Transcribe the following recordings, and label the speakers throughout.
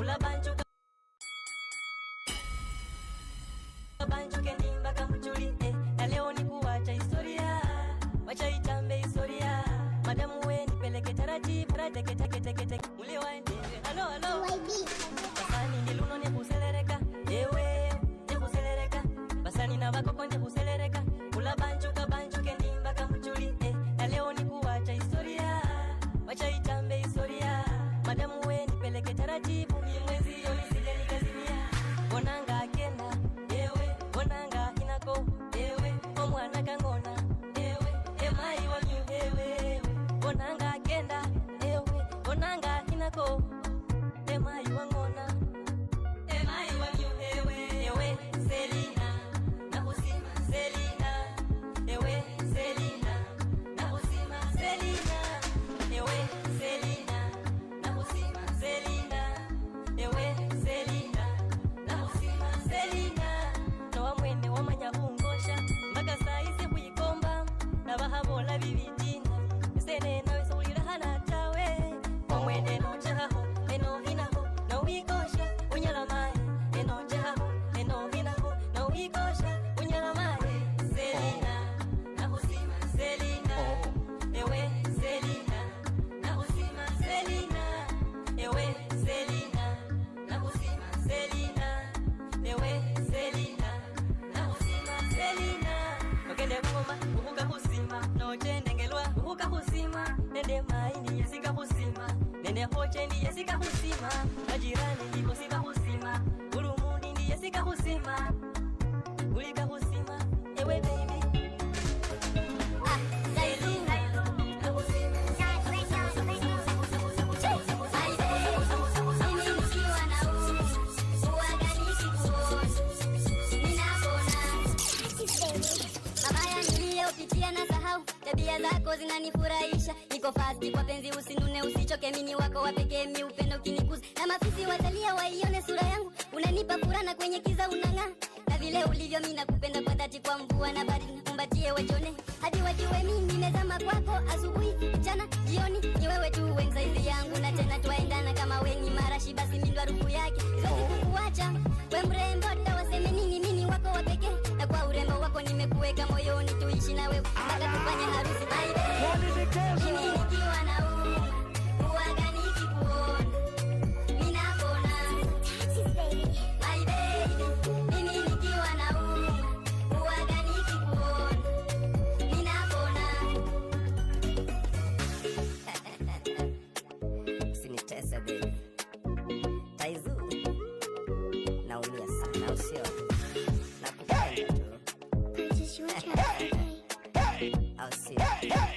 Speaker 1: kula banjuka banjuke ndimba kamchuli na leo ni kuacha historia, wacha itambe historia, madamu we nipeleke taratibu teke mule waende halo basani niluno ni kuselereka ewe ni kuselereka basani na bakoko ni kuselereka kula banjuke ndimba kamchuli na leo ni kuacha historia, wacha itambe historia, madamu we nipeleke taratibu mwezi yo nisije nikazimia bonanga akenda ewe bonanga inako ewe omwana kangona ewe emai wanyu ewe bonanga akenda ewe bonanga inako emai wangona emai wanyu ewe Selina na kusima Selina ewe Selina na kusima Selina ewe Selina na kusima Selina ewe Selina na kusima Selina no mwene wamanya kungosha mpaka saizi kuikomba na bahabola bibitina sene nawe sulira hana tawe omwene no chaho eno hinaho no wikosha unyala mai eno chaho eno hinaho no wikosha unyala mai Selina na kusima Selina ewe Selina na kusima Selina ewe Selina na kusima Selina ewe Selina na kusima Selina okende ngoma uhuka kusima no chendengelwa uhuka kusima nende maini yesika kusima nende hoche ndi yesika kusima majirani ndiko sika kusima urumundi ndi yesika kusima ulika kusima ewe baby tabia zako zinanifurahisha, niko fasti kwa penzi, usinune usichoke, mini wako wa pekee, mi upendo kinikuza, na mafisi watalia waione sura yangu, unanipa furaha kwenye kiza unang'aa, na vile ulivyo mimi nakupenda kwa dhati, kwa mvua na baridi nikumbatie wajone, hadi wajue mimi nimezama kwako, asubuhi mchana jioni, ni wewe tu wenzi yangu, na tena twaendana kama weni marashi, basi mimi ndo harufu yake, siwezi kukuacha we mrembo, waseme nini, mimi wako wa pekee, na kwa urembo wako nimekuweka moyoni, tuishi na wewe mpaka tufanye harusi. Mimi nikiwa na uwaga nikikuona mimi napona, my baby. Mimi nikiwa na uwaga nikikuona mimi napona. Usinitese baby, Taizu naumia sana, usio nakupenda tu. I'll see you.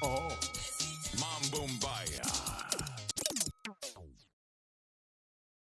Speaker 2: Oh. Mambo